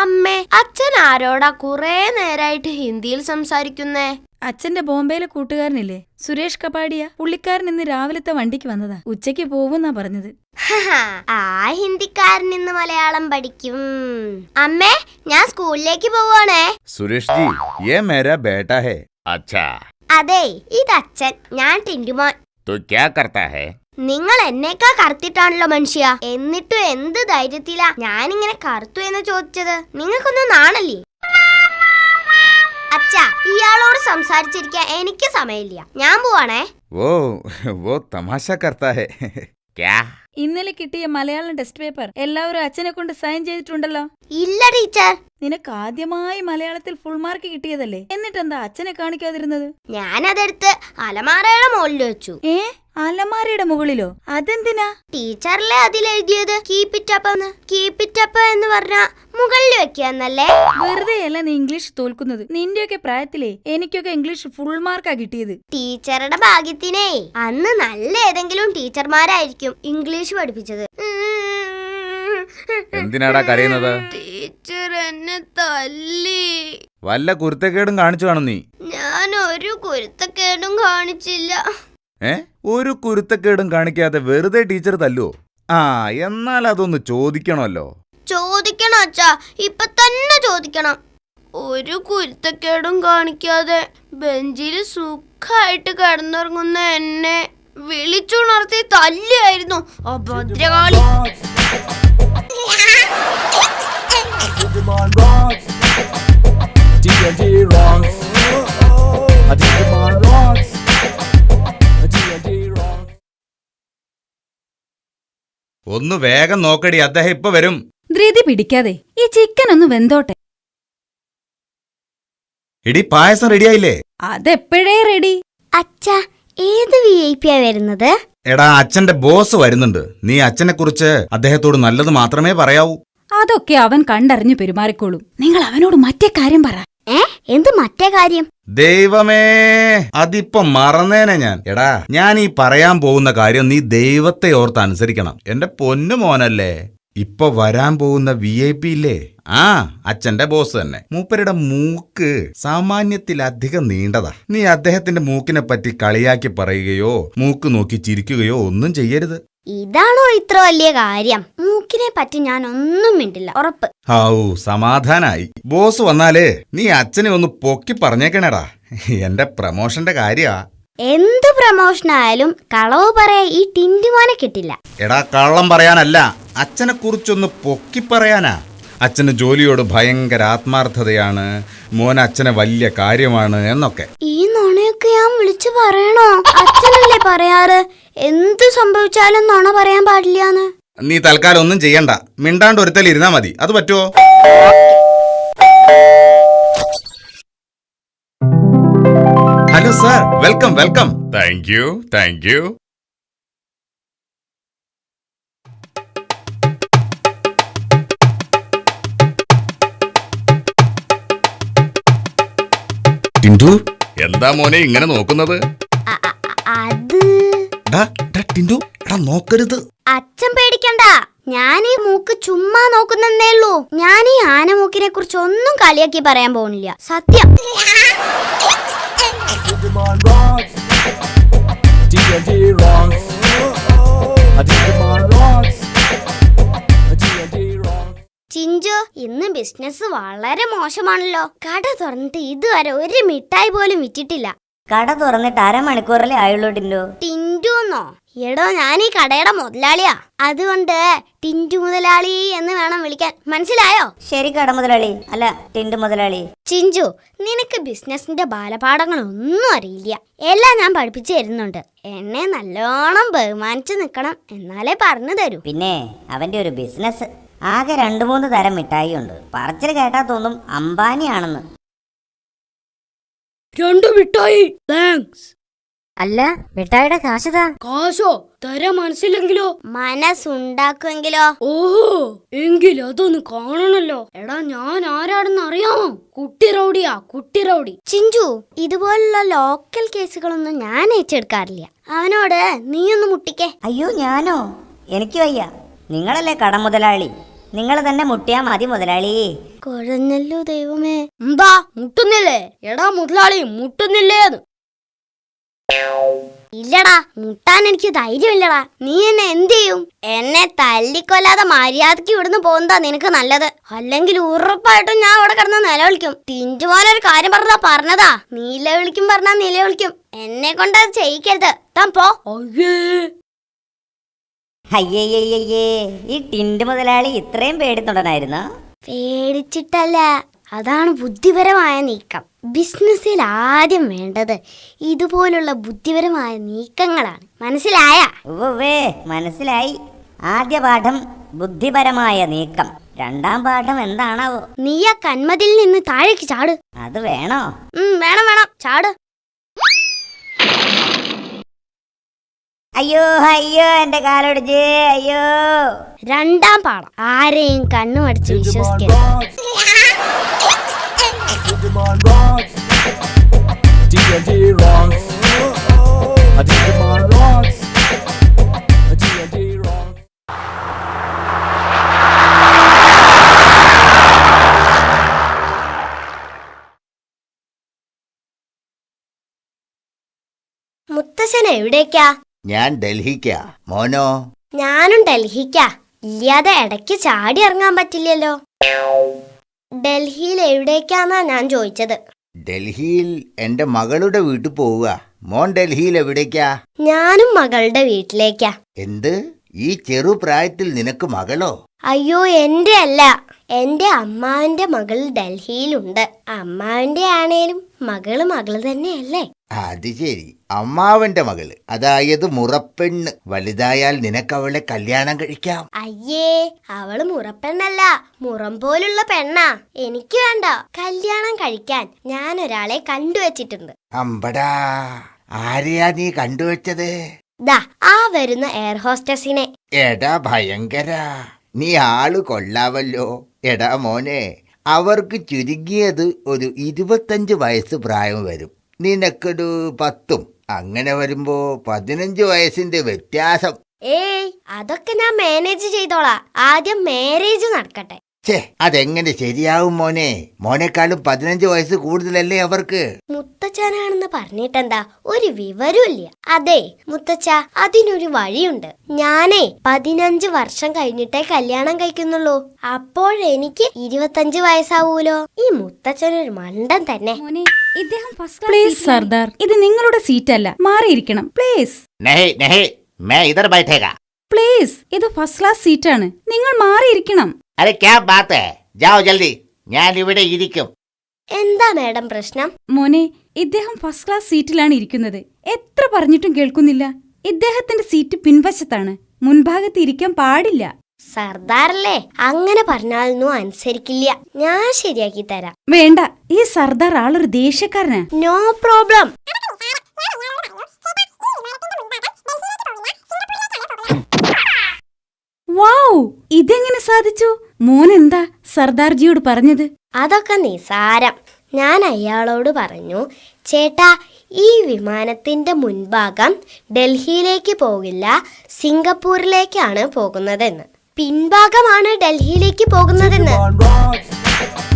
അമ്മേ, അച്ഛൻ ആരോടാ കുറെ നേരായിട്ട് ഹിന്ദിയിൽ സംസാരിക്കുന്നേ? അച്ഛന്റെ ബോംബെയിലെ കൂട്ടുകാരനില്ലേ, സുരേഷ് കപാടിയ. പുള്ളിക്കാരൻ ഇന്ന് രാവിലത്തെ വണ്ടിക്ക് വന്നതാ. ഉച്ചയ്ക്ക് പോവുന്നാ പറഞ്ഞത്. ആ ഹിന്ദിക്കാരൻ ഇന്ന് മലയാളം പഠിക്കും. അമ്മേ, ഞാൻ സ്കൂളിലേക്ക് പോവാണേ. സുരേഷ് ജി, യേ മേരാ ബേട്ടാ ഹൈ. അച്ഛാ. അതെ, ഇതച്ഛൻ, ഞാൻ ടിന്റുമോൻ. തോ ക്യാ കർത്താ ഹൈ? നിങ്ങൾ എന്നേക്കാ കറുത്തിട്ടാണല്ലോ മനുഷ്യ. എന്നിട്ടും എന്ത് ധൈര്യത്തിലാ ഞാനിങ്ങനെ കറുത്തു എന്ന് ചോദിച്ചത്? നിങ്ങൾക്കൊന്നും നാണല്ലേ? അച്ഛാ, ഇയാളോട് സംസാരിച്ചിരിക്കാൻ എനിക്ക് സമയമില്ല. ഞാൻ പോവാണേ. വോ തമാശ കർത്താ ഹൈ. ക്യാ? ഇന്നലെ കിട്ടിയ മലയാളം ടെസ്റ്റ് പേപ്പർ എല്ലാവരും അച്ഛനെ കൊണ്ട് സൈൻ ചെയ്തിട്ടുണ്ടല്ലോ. ഇല്ല ടീച്ചർ. നിനക്ക് ആദ്യമായി മലയാളത്തിൽ ഫുൾ മാർക്ക് കിട്ടിയതല്ലേ, എന്നിട്ടെന്താ അച്ഛനെ കാണിക്കാതിരുന്നത്? ഞാനതെടുത്ത് അലമാരയുടെ മുകളിൽ വെച്ചു. അലമാരയുടെ മുകളിലോ? അതെന്തിനാ? ടീച്ചറിലെ അതിലെഴുതിയത് കീപ് ഇറ്റ് അപ്പ് എന്ന്. കീപ് ഇറ്റ് അപ്പ് എന്ന് പറഞ്ഞാ മുകളിൽ വെക്കാന്നല്ലേ? വെറുതെ അല്ല നീ ഇംഗ്ലീഷ് തോൽക്കുന്നത്. നിന്റെയൊക്കെ പ്രായത്തിലേ എനിക്കൊക്കെ ഇംഗ്ലീഷ് ഫുൾ മാർക്കാ കിട്ടിയത്. ടീച്ചറുടെ ഭാഗ്യത്തിനേ അന്ന് നല്ല ഏതെങ്കിലും ടീച്ചർമാരായിരിക്കും ഇംഗ്ലീഷ് പഠിപ്പിച്ചത്. എന്തിനാടാ കരയുന്നത്? ടീച്ചർ എന്നെ തല്ലി. വല്ല കുരുത്തക്കേടും കാണിച്ചു കാണും നീ? ഞാൻ ഒരു കുരുത്തക്കേടും കാണിച്ചില്ല. ഒരു കുരുത്തക്കേടും കാണിക്കാതെ വെറുതെ ടീച്ചർ തല്ലുവോ? എന്നാൽ അതൊന്ന് ചോദിക്കണമല്ലോ. ചോദിക്കണം അച്ഛാ, ഇപ്പൊ തന്നെ ചോദിക്കണം. ഒരു കുരുത്തക്കേടും കാണിക്കാതെ ബെഞ്ചിൽ സുഖമായിട്ട് കിടന്നുറങ്ങുന്ന എന്നെ വിളിച്ചുണർത്തി തല്ലിയായിരുന്നു അഭദ്രകാളി. ഒന്ന് വേഗം നോക്കടി, അദ്ദേഹം ഇപ്പൊ വരും. ധൃതി പിടിക്കാതെ ഈ ചിക്കൻ ഒന്ന് വെന്തോട്ടെ. ഇടി, പായസം റെഡിയായില്ലേ? അതെപ്പോഴേ റെഡി. അച്ഛാ, ഏത് VIP യാ വരുന്നത്? എടാ, അച്ഛന്റെ ബോസ് വരുന്നുണ്ട്. നീ അച്ഛനെ കുറിച്ച് അദ്ദേഹത്തോട് നല്ലത് മാത്രമേ പറയാവൂ. അതൊക്കെ അവൻ കണ്ടറിഞ്ഞു പെരുമാറിക്കോളും. നിങ്ങൾ അവനോട് മറ്റേ കാര്യം പറ. എന്ത് മറ്റേ കാര്യം? ദൈവമേ, അതിപ്പോ മറന്നേനെ ഞാൻ. എടാ, ഞാൻ ഈ പറയാൻ പോകുന്ന കാര്യം നീ ദൈവത്തെ ഓർത്ത് അനുസരിക്കണം. എന്റെ പൊന്നു മോനല്ലേ. ഇപ്പൊ വരാൻ പോകുന്ന VIP ഇല്ലേ, അച്ഛന്റെ ബോസ് തന്നെ. മൂപ്പരുടെ മൂക്ക് സാമാന്യത്തിലധികം നീണ്ടതാ. നീ അദ്ദേഹത്തിന്റെ മൂക്കിനെ പറ്റി കളിയാക്കി പറയുകയോ മൂക്ക് നോക്കി ചിരിക്കുകയോ ഒന്നും ചെയ്യരുത്. ഇതാണോ ഇത്ര വലിയ കാര്യം? മൂക്കിനെ പറ്റി ഞാൻ ഒന്നും മിണ്ടില്ല, ഉറപ്പ്. സമാധാനായി. ബോസ് വന്നാലേ നീ അച്ഛനെ ഒന്ന് പൊക്കി പറഞ്ഞേക്കണേടാ. എന്റെ പ്രമോഷന്റെ കാര്യാ. എന്ത് പ്രമോഷനായാലും കളവ് പറയാ ഈ ടിന്റുമോനെ കിട്ടില്ല. എടാ, കള്ളം പറയാനല്ല, അച്ഛനെ കുറിച്ചൊന്ന് പൊക്കി പറയാനാ. അച്ഛന് ജോലിയോട് ഭയങ്കര ആത്മാർത്ഥതയാണ്, മോൻ അച്ഛനെ വലിയ കാര്യമാണ് എന്നൊക്കെ. ഈ നുണയൊക്കെ ഞാൻ വിളിച്ചു പറയണോ? അച്ഛനല്ലേ പറയാറ് എന്ത് സംഭവിച്ചാലും നുണ പറയാൻ പാടില്ലാന്ന്. നീ തൽക്കാലം ഒന്നും ചെയ്യണ്ട, മിണ്ടാണ്ട് ഒരുത്തൽ ഇരുന്നാ മതി. അത് പറ്റുമോ? Hello sir, welcome welcome. Thank you. Tintu, എന്താ മോനെ ഇങ്ങനെ നോക്കുന്നത്? ടിന്റു, എടാ നോക്കരുത്. അച്ഛൻ പേടിക്കണ്ട, ഞാൻ ഈ മൂക്ക് ചുമ്മാ നോക്കുന്നേ ഉള്ളൂ. ഞാൻ ഈ ആനമൂക്കിനെ കുറിച്ച് ഒന്നും കളിയാക്കി പറയാൻ പോകുന്നില്ല, സത്യം. ചിഞ്ചു, ഇന്ന് ബിസിനസ് വളരെ മോശമാണല്ലോ. കട തുറന്നിട്ട് ഇതുവരെ ഒരു മിഠായി പോലും വിറ്റിട്ടില്ല. കട തുറന്നിട്ട് അരമണിക്കൂറല്ലേ ആയുള്ളൂ ടിൻഡു. ടിൻഡുന്നോ? എടോ, ഞാൻ ഈ കടയുടെ മുതലാളിയാ. അതുകൊണ്ട് ടിൻഡു മുതലാളി എന്ന് വേണം വിളിക്കാൻ, മനസ്സിലായോ? ശരി, കട മുതലാളി അല്ല ടിൻഡു മുതലാളി. ചിഞ്ചു, നിനക്ക് ബിസിനസിന്റെ ബാലപാഠങ്ങളൊന്നും അറിയില്ല. എല്ലാം ഞാൻ പഠിപ്പിച്ചു തരുന്നുണ്ട്. എന്നെ നല്ലോണം ബഹുമാനിച്ചു നിൽക്കണം, എന്നാലേ പറഞ്ഞു തരൂ. പിന്നെ അവന്റെ ഒരു ബിസിനസ് ആകെ 2-3 തരം മിഠായി ഉണ്ട്. പറച്ചിൽ കേട്ടാ തോന്നും അംബാനിയാണെന്ന്. 2 മിഠായി, താങ്ക്സ്. അല്ല, മിഠായിയുടെ കാശതാ. കാശോ തരാൻ മനസ്സിലെങ്കിലോ? മനസ്സുണ്ടാക്കുമെങ്കിലോ? ഓഹോ, എങ്കിൽ അതൊന്ന് കാണണല്ലോ. എടാ, ഞാൻ ആരാടെന്ന് അറിയാമോ? കുട്ടി റൗഡിയാ, കുട്ടി റൗഡി. ചിഞ്ചു, ഇതുപോലുള്ള ലോക്കൽ കേസുകളൊന്നും ഞാൻ ഏറ്റെടുക്കാറില്ല. അവനോട് നീയൊന്ന് മുട്ടിക്കേ. അയ്യോ, ഞാനോ? എനിക്ക് വയ്യ. നിങ്ങളല്ലേ കട മുതലാളി, നിങ്ങൾ തന്നെ മുട്ടിയാ മതി മുതലാളി. കുഴഞ്ഞല്ലോ ദൈവമേ. എന്താ മുട്ടുന്നില്ലേ? എടാ മുതലാളി മുട്ടുന്നില്ലേന്ന്. ഇല്ലടാ, മുട്ടാൻ എനിക്ക് ധൈര്യമില്ലടാ. നീ എന്നെ എന്ത് ചെയ്യും? എന്നെ തല്ലിക്കൊല്ലാതെ മര്യാദക്ക് ഇവിടുന്ന് പോകുന്നതാ നിനക്ക് നല്ലത്. അല്ലെങ്കിൽ ഉറപ്പായിട്ടും ഞാൻ അവിടെ കിടന്ന് നിലവിളിക്കും. തിഞ്ചുപോലെ ഒരു കാര്യം പറഞ്ഞതാ. നിലവിളിക്കും പറഞ്ഞാ നിലവിളിക്കും. എന്നെ കൊണ്ട് അത് ചെയ്യിക്കരുത്. താൻ പോ. അയ്യയ്യയ്യേ, ഈ ടിൻഡ് മുതലാളി ഇത്രയും പേടിത്തൊണ്ടനായിരുന്നോ? പേടിച്ചിട്ടല്ല, അതാണ് ബുദ്ധിപരമായ നീക്കം. ബിസിനസ്സിൽ ആദ്യം വേണ്ടത് ഇതുപോലുള്ള ബുദ്ധിപരമായ നീക്കങ്ങളാണ്. മനസ്സിലായ? ഉവ്വേ, മനസ്സിലായി. ആദ്യ പാഠം ബുദ്ധിപരമായ നീക്കം. രണ്ടാം പാഠം എന്താണാവോ? നീ ആ കന്മതിൽ നിന്ന് താഴേക്ക് ചാട്. അത് വേണോ? വേണം ചാട്. അയ്യോ അയ്യോ, എന്റെ കാലൊടിച്ച്. അയ്യോ. രണ്ടാം പാഠം, ആരെയും കണ്ണു അടിച്ച് വിശ്വസിക്കരുത്. Digimon rocks. D&D rocks. A Digimon rocks. A D&D rocks. മുത്തശ്ശൻ എവിടേക്കാ? ഞാൻ ഡൽഹിക്കാ. മോനോ? ഞാനും ഡൽഹിക്കാ. ഇല്ലാതെ ഇടയ്ക്ക് ചാടി ഇറങ്ങാൻ പറ്റില്ലല്ലോ. ഡൽഹിയിൽ എവിടേക്കാന്നാ ഞാൻ ചോദിച്ചത്. ഡൽഹിയിൽ എന്റെ മകളുടെ വീട്ടിൽ പോവുക. മോൻ ഡൽഹിയിൽ എവിടേക്കാ? ഞാനും മകളുടെ വീട്ടിലേക്കാ. എന്ത്? ഈ ചെറുപ്രായത്തിൽ നിനക്ക് മകളോ? അയ്യോ, എന്റെ അല്ല, എന്റെ അമ്മാവന്റെ മകൾ ഡൽഹിയിലുണ്ട്. അമ്മാവന്റെ ആണേലും മകള് തന്നെയല്ലേ? അത് ശരി, അമ്മാവന്റെ മകള്, അതായത് മുറപ്പെണ്ണ്. വലുതായാൽ നിനക്കവളെ കല്യാണം കഴിക്കാം. അയ്യേ, അവള് മുറപ്പെണ്ണല്ല, മുറം പോലുള്ള പെണ്ണാ. എനിക്ക് വേണ്ട. കല്യാണം കഴിക്കാൻ ഞാൻ ഒരാളെ കണ്ടുവച്ചിട്ടുണ്ട്. അമ്പടാ, ആരെയാ നീ കണ്ടുവച്ചത്? ദാ ആ വരുന്ന എയർ ഹോസ്റ്റസിനെ. എടാ ഭയങ്കര, നീ ആള് കൊള്ളാവല്ലോ. എടാ മോനെ, അവർക്ക് ചുരുങ്ങിയത് ഒരു 25 വയസ്സ് പ്രായം വരും. നിനക്കൊരു 10. അങ്ങനെ വരുമ്പോ 15 വയസ്സിന്റെ വ്യത്യാസം. ഏയ്, അതൊക്കെ ഞാൻ മാനേജ് ചെയ്തോളാം. ആദ്യം മാരേജ് നടക്കട്ടെ. ഛേ, അതെങ്ങനെ ശരിയാവും മോനെ? മോനേക്കാളും 15 വയസ്സ് കൂടുതലല്ലേ അവർക്ക്? മുത്തച്ഛനാണെന്ന് പറഞ്ഞിട്ടെന്താ, ഒരു വിവരമില്ല. അതെ മുത്തച്ഛ, അതിനൊരു വഴിയുണ്ട്. ഞാനേ 15 വർഷം കഴിഞ്ഞിട്ടേ കല്യാണം കഴിക്കുന്നുള്ളൂ. അപ്പോഴെനിക്ക് 25 വയസ്സാവൂലോ. ഈ മുത്തച്ഛനൊരു മണ്ടൻ തന്നെ. പ്ലീസ് സർദാർ, ഇത് നിങ്ങളുടെ സീറ്റല്ല, മാറിയിരിക്കണം പ്ലീസ്. നഹി നഹി, മേ ഇധർ ബൈഠേഗാ. പ്ലീസ്, ഇത് ഫസ്റ്റ് ക്ലാസ് സീറ്റാണ്, നിങ്ങൾ മാറിയിരിക്കണം. അരെ ക്യാ ബാത് ഹൈ, ജാओ ജൽദി, ഞാൻ ഇവിടെ ഇരിക്കും. എന്താ മാഡം പ്രശ്നം? മോനെ, ഇദ്ദേഹം ഫസ്റ്റ് ക്ലാസ് സീറ്റിലാണ് ഇരിക്കുന്നത്. എത്ര പറഞ്ഞിട്ടും കേൾക്കുന്നില്ല. ഇദ്ദേഹത്തിന്റെ സീറ്റ് പിൻവശത്താണ്, മുൻഭാഗത്ത് ഇരിക്കാൻ പാടില്ല. സർദാറല്ലേ, അങ്ങനെ പറഞ്ഞാലൊന്നും അനുസരിക്കില്ല. ഞാൻ ശരിയാക്കി തരാം. വേണ്ട, ഈ സർദാർ ആളൊരു ദേഷ്യക്കാരനാ. No problem. വാവ്, ഇതെങ്ങനെ സാധിച്ചു? മോൻ എന്താ സർദാർജിയോട് പറഞ്ഞത്? അതൊക്കെ നിസാരം. ഞാൻ അയാളോട് പറഞ്ഞു, ചേട്ടാ, ഈ വിമാനത്തിന്റെ മുൻഭാഗം ഡൽഹിയിലേക്ക് പോകില്ല, സിംഗപ്പൂരിലേക്കാണ് പോകുന്നതെന്ന്. പിൻഭാഗമാണ് ഡൽഹിയിലേക്ക് പോകുന്നതെന്ന്. Digimon rocks.